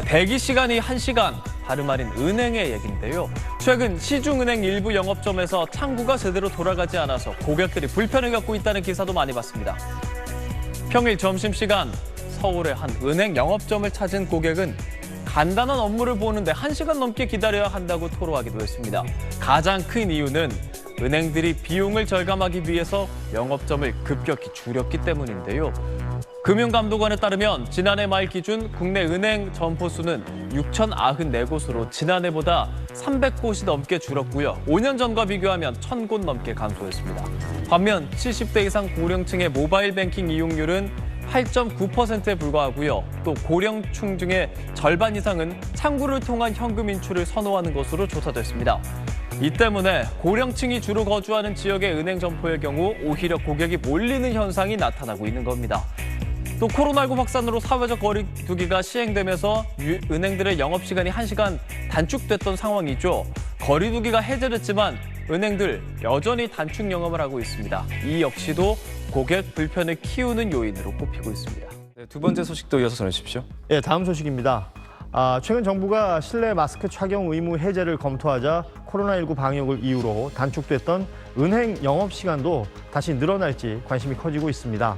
대기 시간이 1시간, 다름 아닌 은행의 얘기인데요. 최근 시중은행 일부 영업점에서 창구가 제대로 돌아가지 않아서 고객들이 불편을 겪고 있다는 기사도 많이 봤습니다. 평일 점심시간 서울의 한 은행 영업점을 찾은 고객은 간단한 업무를 보는데 1시간 넘게 기다려야 한다고 토로하기도 했습니다. 가장 큰 이유는 은행들이 비용을 절감하기 위해서 영업점을 급격히 줄였기 때문인데요. 금융감독원에 따르면 지난해 말 기준 국내 은행 점포 수는 6,094곳으로 지난해보다 300곳이 넘게 줄었고요. 5년 전과 비교하면 1,000곳 넘게 감소했습니다. 반면 70대 이상 고령층의 모바일 뱅킹 이용률은 8.9%에 불과하고요. 또 고령층 중에 절반 이상은 창구를 통한 현금 인출을 선호하는 것으로 조사됐습니다. 이 때문에 고령층이 주로 거주하는 지역의 은행 점포의 경우 오히려 고객이 몰리는 현상이 나타나고 있는 겁니다. 또 코로나19 확산으로 사회적 거리두기가 시행되면서 은행들의 영업시간이 1시간 단축됐던 상황이죠. 거리두기가 해제됐지만 은행들 여전히 단축 영업을 하고 있습니다. 이 역시도 고객 불편을 키우는 요인으로 꼽히고 있습니다. 네, 두 번째 소식도 이어서 전해주십시오. 네, 다음 소식입니다. 최근 정부가 실내 마스크 착용 의무 해제를 검토하자 코로나19 방역을 이유로 단축됐던 은행 영업시간도 다시 늘어날지 관심이 커지고 있습니다.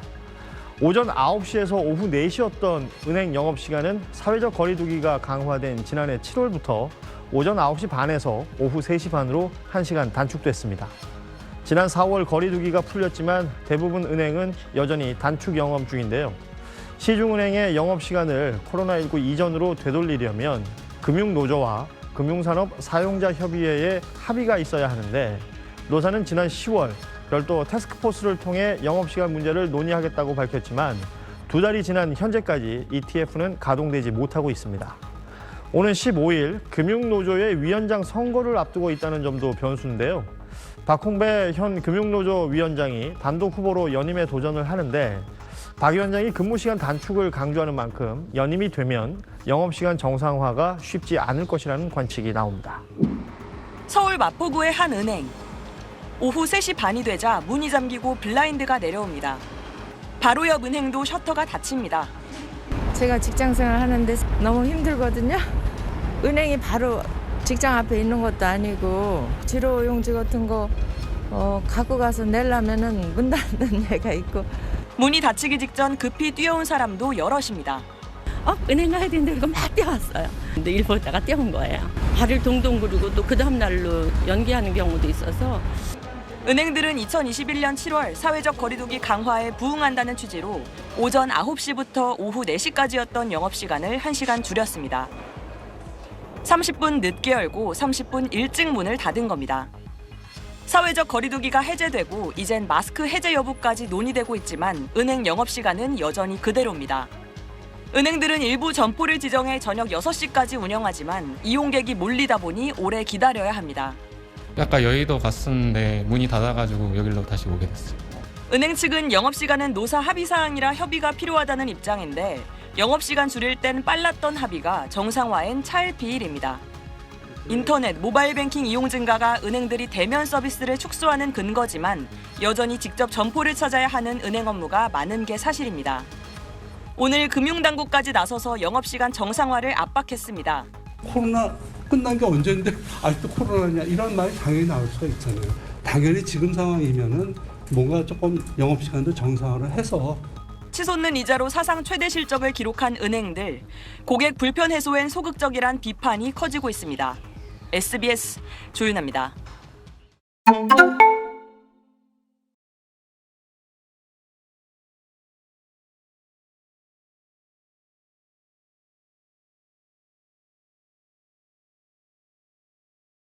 오전 9시에서 오후 4시였던 은행 영업시간은 사회적 거리두기가 강화된 지난해 7월부터 오전 9시 반에서 오후 3시 반으로 1시간 단축됐습니다. 지난 4월 거리두기가 풀렸지만 대부분 은행은 여전히 단축 영업 중인데요. 시중은행의 영업시간을 코로나19 이전으로 되돌리려면 금융노조와 금융산업 사용자협의회에 합의가 있어야 하는데 노사는 지난 10월 별도 태스크포스를 통해 영업시간 문제를 논의하겠다고 밝혔지만 2달이 지난 현재까지 ETF는 가동되지 못하고 있습니다. 오는 15일 금융노조의 위원장 선거를 앞두고 있다는 점도 변수인데요. 박홍배 현 금융노조 위원장이 단독 후보로 연임에 도전을 하는데 박 위원장이 근무시간 단축을 강조하는 만큼 연임이 되면 영업시간 정상화가 쉽지 않을 것이라는 관측이 나옵니다. 서울 마포구의 한 은행. 오후 3시 반이 되자 문이 잠기고 블라인드가 내려옵니다. 바로 옆 은행도 셔터가 닫힙니다. 제가 직장생활 하는데 너무 힘들거든요. 은행이 바로 직장 앞에 있는 것도 아니고 지로용지 같은 거 갖고 가서 내려면은 문 닫는 데가 있고. 문이 닫히기 직전 급히 뛰어온 사람도 여럿입니다. 은행 가야 되는데 이거 막 뛰어왔어요. 근데 일 보다가 뛰어온 거예요. 발을 동동 구르고 또 그 다음 날로 연기하는 경우도 있어서. 은행들은 2021년 7월 사회적 거리두기 강화에 부응한다는 취지로 오전 9시부터 오후 4시까지였던 영업시간을 1시간 줄였습니다. 30분 늦게 열고 30분 일찍 문을 닫은 겁니다. 사회적 거리두기가 해제되고 이젠 마스크 해제 여부까지 논의되고 있지만 은행 영업시간은 여전히 그대로입니다. 은행들은 일부 점포를 지정해 저녁 6시까지 운영하지만 이용객이 몰리다 보니 오래 기다려야 합니다. 아까 여의도 갔었는데 문이 닫아가지고 여기로 다시 오게 됐어요. 은행 측은 영업시간은 노사 합의 사항이라 협의가 필요하다는 입장인데 영업시간 줄일 땐 빨랐던 합의가 정상화엔 차일피일입니다. 인터넷, 모바일 뱅킹 이용 증가가 은행들이 대면 서비스를 축소하는 근거지만 여전히 직접 점포를 찾아야 하는 은행 업무가 많은 게 사실입니다. 오늘 금융당국까지 나서서 영업시간 정상화를 압박했습니다. 코로나 끝난 게 언제인데 아직도 코로나냐 이런 말이 당연히 나올 수가 있잖아요. 당연히 지금 상황이면은 뭔가 조금 영업시간도 정상화를 해서 치솟는 이자로 사상 최대 실적을 기록한 은행들. 고객 불편 해소엔 소극적이란 비판이 커지고 있습니다. SBS 조윤아입니다.